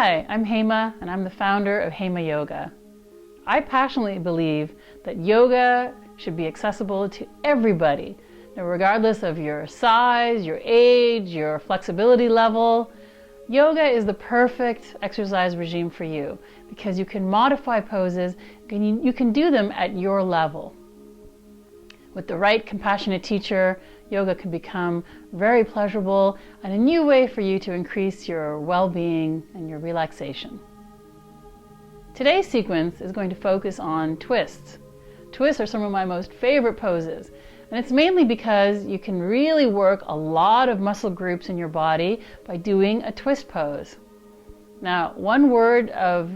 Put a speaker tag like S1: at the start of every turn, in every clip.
S1: Hi, I'm Hema, and I'm the founder of Hema Yoga. I passionately believe that yoga should be accessible to everybody, regardless of your size, your age, your flexibility level. Yoga is the perfect exercise regime for you because you can modify poses, and you can do them at your level. With the right compassionate teacher, yoga can become very pleasurable and a new way for you to increase your well-being and your relaxation. Today's sequence is going to focus on twists. Twists are some of my most favorite poses, and it's mainly because you can really work a lot of muscle groups in your body by doing a twist pose. Now, one word of,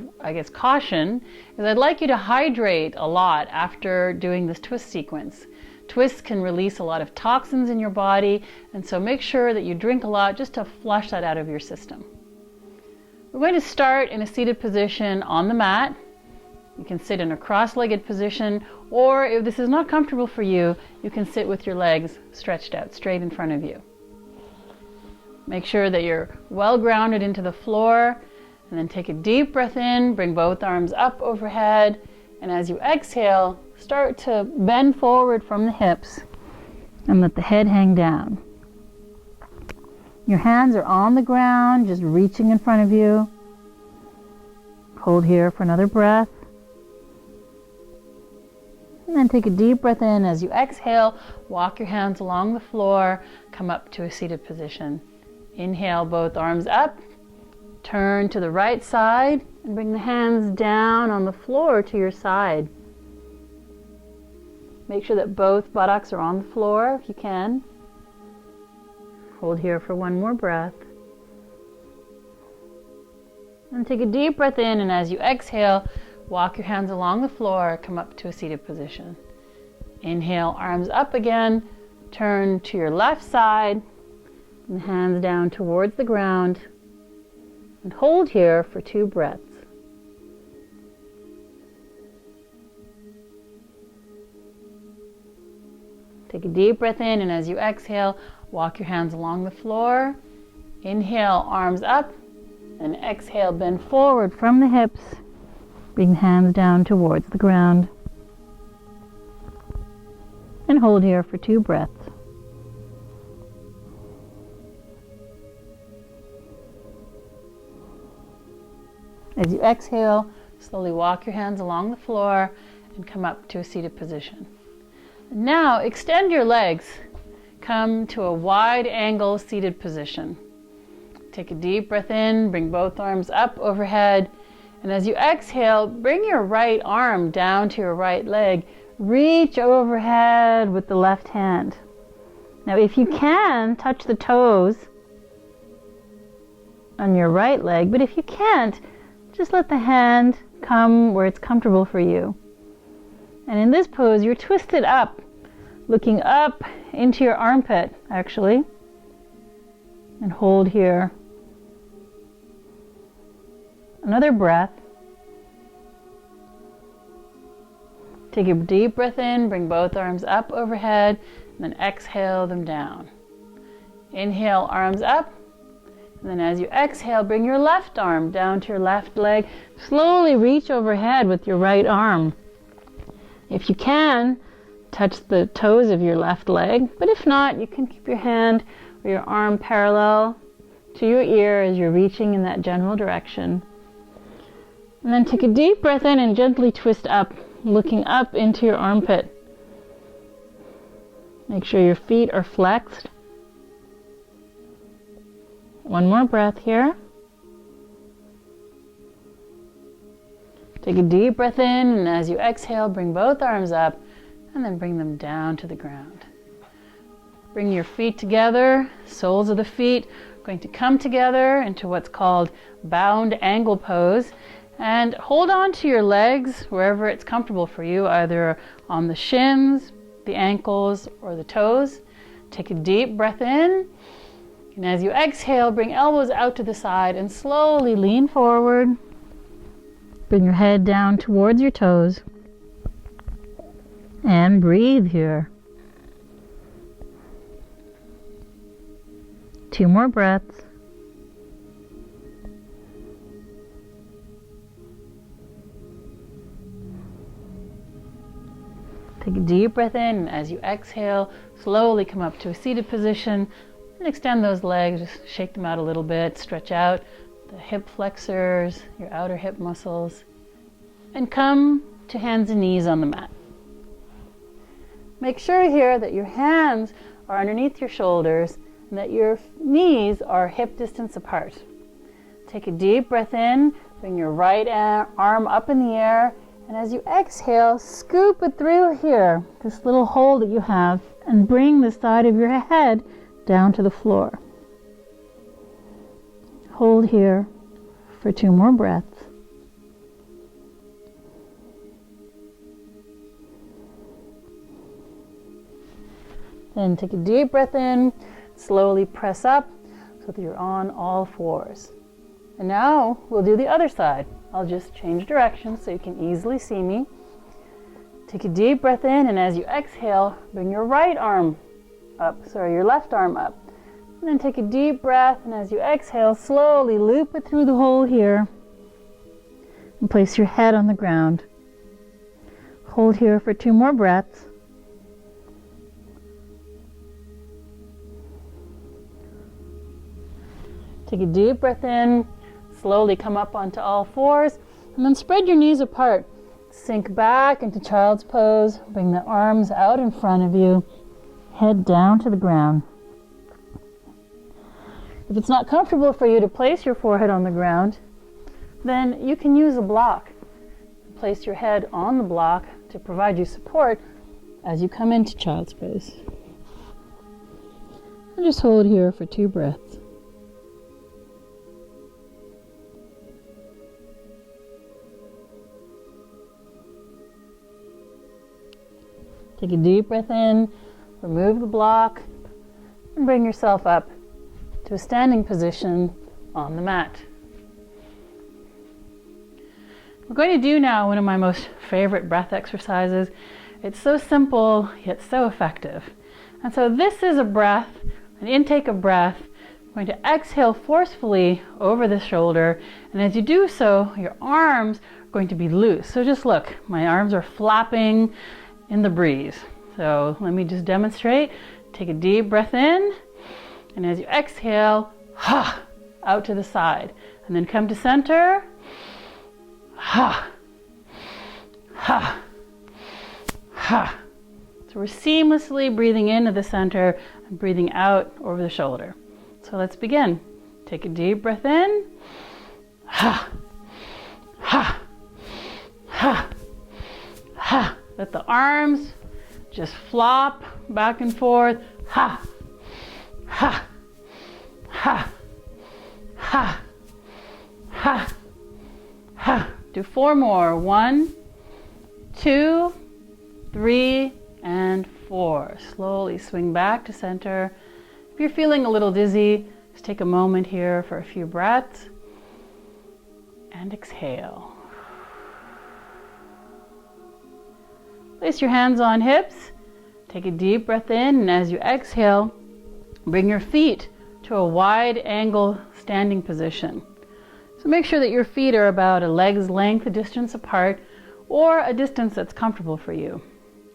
S1: caution is I'd like you to hydrate a lot after doing this twist sequence. Twists can release a lot of toxins in your body, and so make sure that you drink a lot just to flush that out of your system. We're going to start in a seated position on the mat. You can sit in a cross-legged position, or if this is not comfortable for you, you can sit with your legs stretched out straight in front of you. Make sure that you're well grounded into the floor, and then take a deep breath in, bring both arms up overhead, and as you exhale, start to bend forward from the hips and let the head hang down. Your hands are on the ground, just reaching in front of you. Hold here for another breath. And then take a deep breath in. As you exhale, walk your hands along the floor, come up to a seated position. Inhale, both arms up. Turn to the right side and bring the hands down on the floor to your side. Make sure that both buttocks are on the floor if you can. Hold here for one more breath. And take a deep breath in, and as you exhale, walk your hands along the floor, come up to a seated position. Inhale, arms up again. Turn to your left side and hands down towards the ground. And hold here for 2 breaths. Take a deep breath in, and as you exhale, walk your hands along the floor. Inhale, arms up, and exhale, bend forward from the hips. Bring the hands down towards the ground. And hold here for 2 breaths. As you exhale, slowly walk your hands along the floor and come up to a seated position. Now extend your legs. Come to a wide angle seated position. Take a deep breath in, bring both arms up overhead, and as you exhale, bring your right arm down to your right leg. Reach overhead with the left hand. Now if you can, touch the toes on your right leg, but if you can't, just let the hand come where it's comfortable for you. And in this pose, you're twisted up, looking up into your armpit, actually. And hold here. Another breath. Take a deep breath in, bring both arms up overhead, and then exhale them down. Inhale, arms up. And then as you exhale, bring your left arm down to your left leg. Slowly reach overhead with your right arm. If you can, touch the toes of your left leg, but if not, you can keep your hand or your arm parallel to your ear as you're reaching in that general direction. And then take a deep breath in and gently twist up, looking up into your armpit. Make sure your feet are flexed. One more breath here. Take a deep breath in, and as you exhale, bring both arms up and then bring them down to the ground. Bring your feet together, soles of the feet are going to come together into what's called bound angle pose, and hold on to your legs wherever it's comfortable for you, either on the shins, the ankles, or the toes. Take a deep breath in. And as you exhale, bring elbows out to the side and slowly lean forward. Bring your head down towards your toes. And breathe here. 2 more breaths. Take a deep breath in, and as you exhale, slowly come up to a seated position and extend those legs. Just shake them out a little bit, stretch out the hip flexors, your outer hip muscles, and come to hands and knees on the mat. Make sure here that your hands are underneath your shoulders and that your knees are hip distance apart. Take a deep breath in, bring your right arm up in the air, and as you exhale, scoop it through here, this little hole that you have, and bring the side of your head down to the floor. Hold here for 2 more breaths. Then take a deep breath in, slowly press up so that you're on all fours. And now we'll do the other side. I'll just change direction so you can easily see me. Take a deep breath in, and as you exhale, bring your left arm up. And then take a deep breath, and as you exhale, slowly loop it through the hole here and place your head on the ground. Hold here for 2 more breaths. Take a deep breath in, slowly come up onto all fours, and then spread your knees apart. Sink back into child's pose, bring the arms out in front of you, head down to the ground. If it's not comfortable for you to place your forehead on the ground, then you can use a block. Place your head on the block to provide you support as you come into child's pose. And just hold here for 2 breaths. Take a deep breath in, remove the block, and bring yourself up to a standing position on the mat. We're going to do now one of my most favorite breath exercises. It's so simple, yet so effective. And so this is a breath, an intake of breath. We're going to exhale forcefully over the shoulder, and as you do so, your arms are going to be loose. So just look, my arms are flapping in the breeze. So let me just demonstrate. Take a deep breath in, and as you exhale, out to the side, and then come to center. So we're seamlessly breathing into the center and breathing out over the shoulder. So let's begin. Take a deep breath in. Let the arms just flop back and forth. Do 4 more. 1, 2, 3, and 4. Slowly swing back to center. If you're feeling a little dizzy, just take a moment here for a few breaths and exhale. Place your hands on hips. Take a deep breath in, and as you exhale, bring your feet to a wide angle standing position. So make sure that your feet are about a leg's length distance apart, or a distance that's comfortable for you.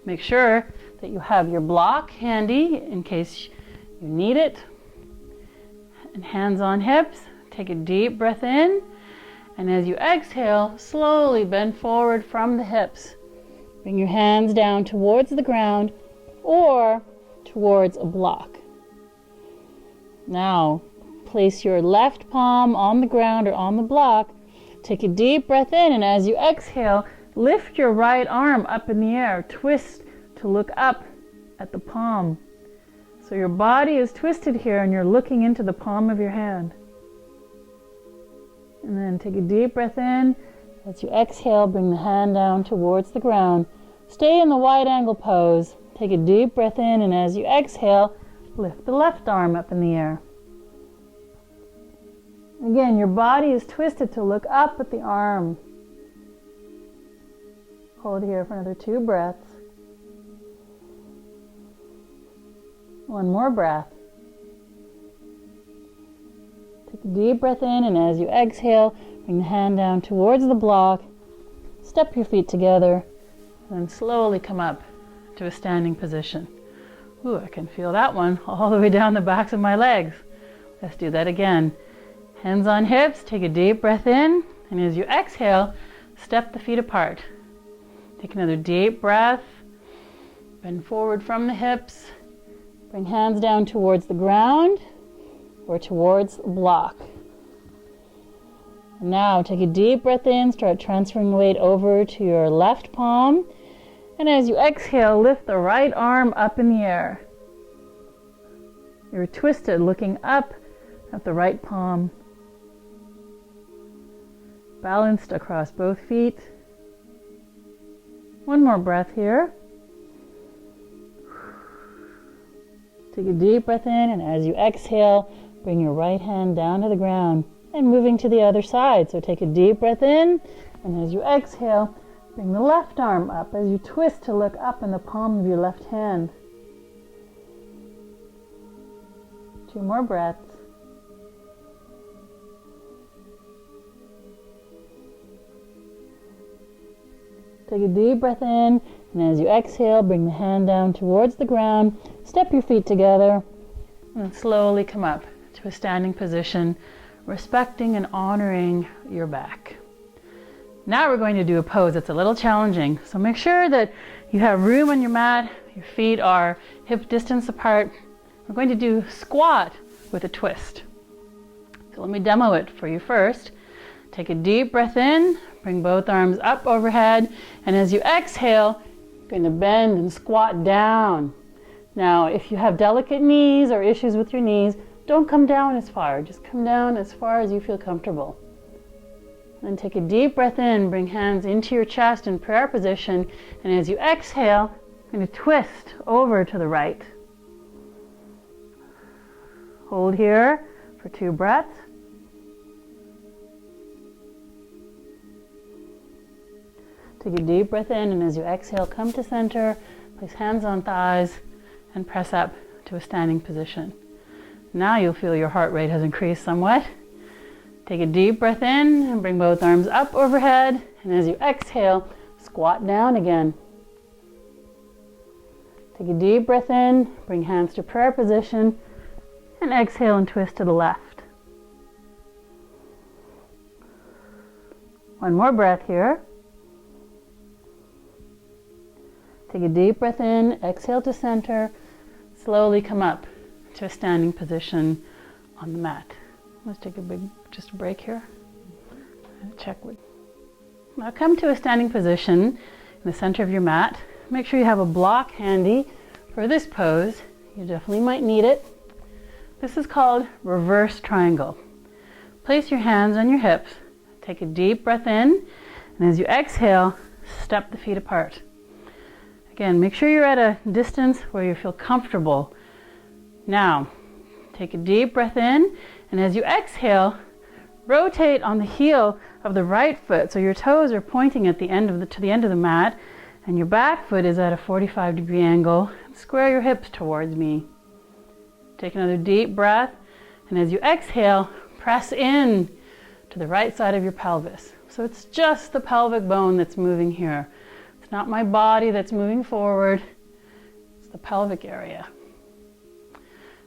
S1: Make sure that you have your block handy in case you need it. And hands on hips. Take a deep breath in, and as you exhale, slowly bend forward from the hips. Bring your hands down towards the ground or towards a block. Now, place your left palm on the ground or on the block. Take a deep breath in, and as you exhale, lift your right arm up in the air. Twist to look up at the palm. So your body is twisted here and you're looking into the palm of your hand. And then take a deep breath in. As you exhale, bring the hand down towards the ground. Stay in the wide angle pose. Take a deep breath in, and as you exhale, lift the left arm up in the air. Again, your body is twisted to look up at the arm. Hold here for another 2 breaths. 1 more breath. Take a deep breath in, and as you exhale, bring the hand down towards the block. Step your feet together, and then slowly come up to a standing position. Ooh, I can feel that one all the way down the backs of my legs. Let's do that again. Hands on hips, take a deep breath in, and as you exhale, step the feet apart. Take another deep breath, bend forward from the hips, bring hands down towards the ground or towards the block. Now take a deep breath in, start transferring weight over to your left palm, and as you exhale, lift the right arm up in the air. You're twisted, looking up at the right palm. Balanced across both feet. One more breath here. Take a deep breath in, and as you exhale, bring your right hand down to the ground and moving to the other side. So take a deep breath in, and as you exhale, bring the left arm up as you twist to look up in the palm of your left hand. 2 more breaths. Take a deep breath in, and as you exhale, bring the hand down towards the ground, step your feet together, and slowly come up to a standing position, respecting and honoring your back. Now we're going to do a pose that's a little challenging, so make sure that you have room on your mat, your feet are hip distance apart. We're going to do squat with a twist. So let me demo it for you first. Take a deep breath in, bring both arms up overhead, and as you exhale, you're going to bend and squat down. Now, if you have delicate knees or issues with your knees, don't come down as far. Just come down as far as you feel comfortable. Then take a deep breath in, bring hands into your chest in prayer position, and as you exhale, you're going to twist over to the right. Hold here for 2 breaths. Take a deep breath in, and as you exhale, come to center, place hands on thighs, and press up to a standing position. Now you'll feel your heart rate has increased somewhat. Take a deep breath in and bring both arms up overhead, and as you exhale, squat down again. Take a deep breath in, bring hands to prayer position, and exhale and twist to the left. One more breath here. Take a deep breath in, exhale to center, slowly come up to a standing position on the mat. Let's take just a break here. Check. Now come to a standing position in the center of your mat. Make sure you have a block handy for this pose. You definitely might need it. This is called reverse triangle. Place your hands on your hips. Take a deep breath in, and as you exhale, step the feet apart. Again, make sure you're at a distance where you feel comfortable. Now, take a deep breath in, and as you exhale, rotate on the heel of the right foot so your toes are pointing at the end to the end of the mat, and your back foot is at a 45-degree angle. Square your hips towards me. Take another deep breath, and as you exhale, press in to the right side of your pelvis. So it's just the pelvic bone that's moving here. It's not my body that's moving forward. It's the pelvic area.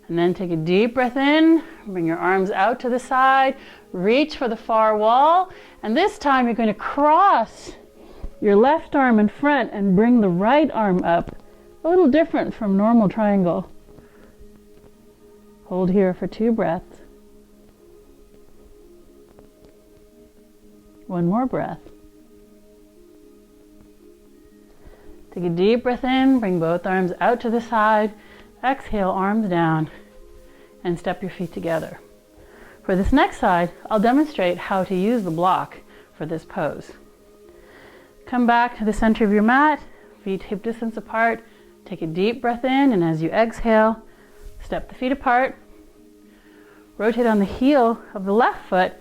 S1: And then take a deep breath in, bring your arms out to the side, reach for the far wall, and this time you're going to cross your left arm in front and bring the right arm up. A little different from normal triangle. Hold here for 2 breaths. One more breath. Take a deep breath in, bring both arms out to the side, exhale, arms down, and step your feet together. For this next side, I'll demonstrate how to use the block for this pose. Come back to the center of your mat, feet hip distance apart, take a deep breath in, and as you exhale, step the feet apart, rotate on the heel of the left foot,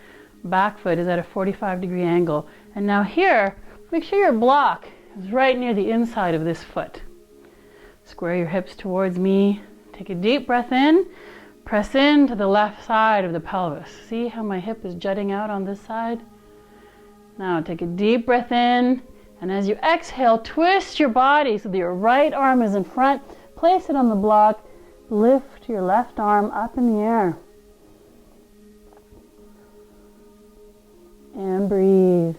S1: back foot is at a 45-degree angle. And now here, make sure your block is right near the inside of this foot. Square your hips towards me, take a deep breath in, press in to the left side of the pelvis. See how my hip is jutting out on this side? Now take a deep breath in, And as you exhale, twist your body so that your right arm is in front. Place it on the block. Lift your left arm up in the air. And breathe.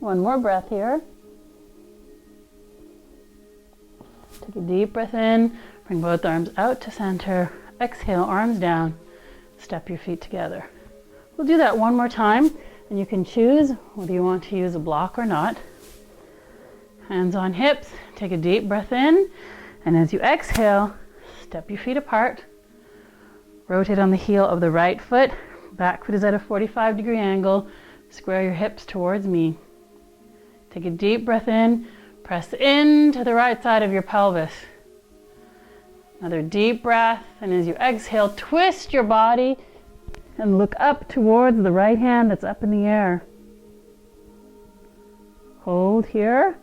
S1: One more breath here. Take a deep breath in. Bring both arms out to center. Exhale, arms down. Step your feet together. We'll do that one more time, and you can choose whether you want to use a block or not. Hands on hips. Take a deep breath in, and as you exhale, step your feet apart. Rotate on the heel of the right foot. Back foot is at a 45-degree angle. Square your hips towards me. Take a deep breath in. Press into the right side of your pelvis. Another deep breath, and as you exhale, twist your body and look up towards the right hand that's up in the air. Hold here.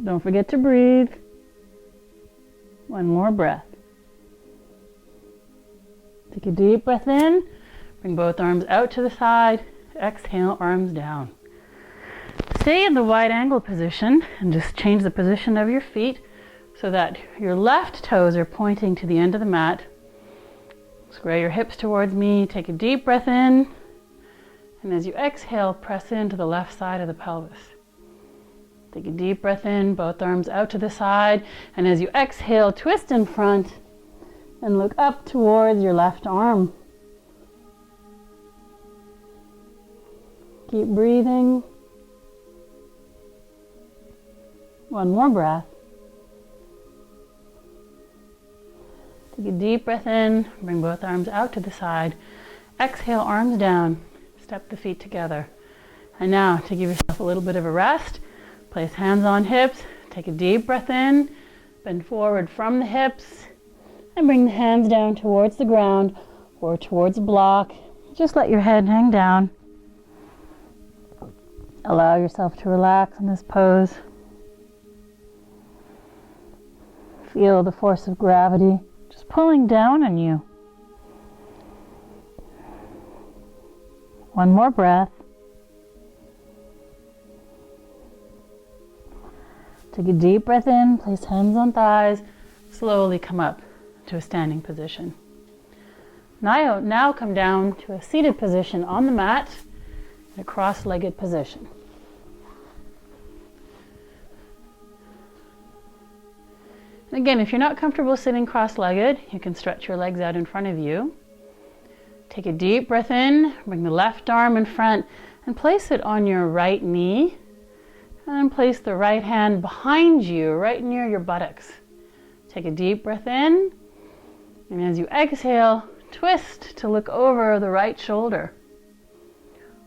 S1: Don't forget to breathe. One more breath. Take a deep breath in. Bring both arms out to the side. Exhale, arms down. Stay in the wide angle position and just change the position of your feet so that your left toes are pointing to the end of the mat. Square your hips towards me. Take a deep breath in. And as you exhale, press into the left side of the pelvis. Take a deep breath in, both arms out to the side. And as you exhale, twist in front and look up towards your left arm. Keep breathing. One more breath. Take a deep breath in, bring both arms out to the side. Exhale, arms down. Step the feet together. And now, to give yourself a little bit of a rest, place hands on hips. Take a deep breath in, bend forward from the hips, and bring the hands down towards the ground or towards a block. Just let your head hang down. Allow yourself to relax in this pose. Feel the force of gravity just pulling down on you. One more breath. Take a deep breath in, place hands on thighs, slowly come up to a standing position. Now come down to a seated position on the mat in a cross-legged position. And again, if you're not comfortable sitting cross-legged, you can stretch your legs out in front of you. Take a deep breath in, bring the left arm in front and place it on your right knee. And then place the right hand behind you, right near your buttocks. Take a deep breath in, and as you exhale, twist to look over the right shoulder.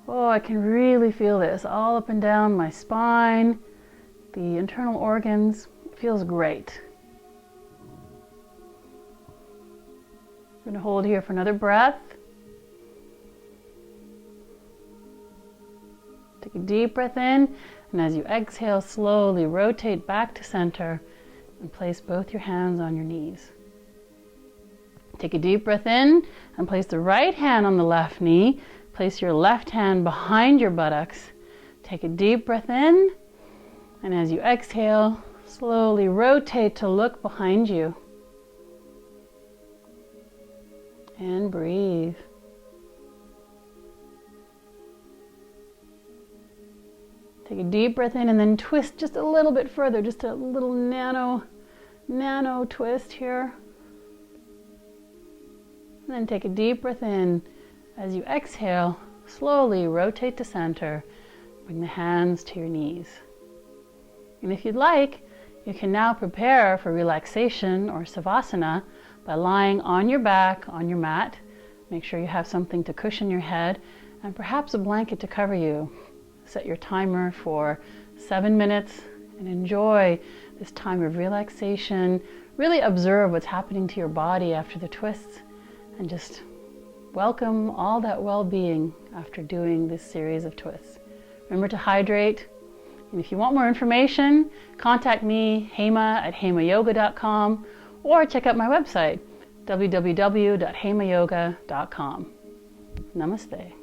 S1: Oh, I can really feel this all up and down my spine, the internal organs. It feels great. I'm going to hold here for another breath. Take a deep breath in, and as you exhale, slowly rotate back to center and place both your hands on your knees. Take a deep breath in and place the right hand on the left knee. Place your left hand behind your buttocks. Take a deep breath in, and as you exhale, slowly rotate to look behind you. And breathe. Take a deep breath in and then twist just a little bit further, just a little nano twist here. And then take a deep breath in. As you exhale, slowly rotate to center. Bring the hands to your knees. And if you'd like, you can now prepare for relaxation or savasana by lying on your back on your mat. Make sure you have something to cushion your head and perhaps a blanket to cover you. Set your timer for 7 minutes and enjoy this time of relaxation. Really observe what's happening to your body after the twists and just welcome all that well-being after doing this series of twists. Remember to hydrate. And if you want more information, contact me, Hema at hemayoga.com, or check out my website, www.hemayoga.com. Namaste.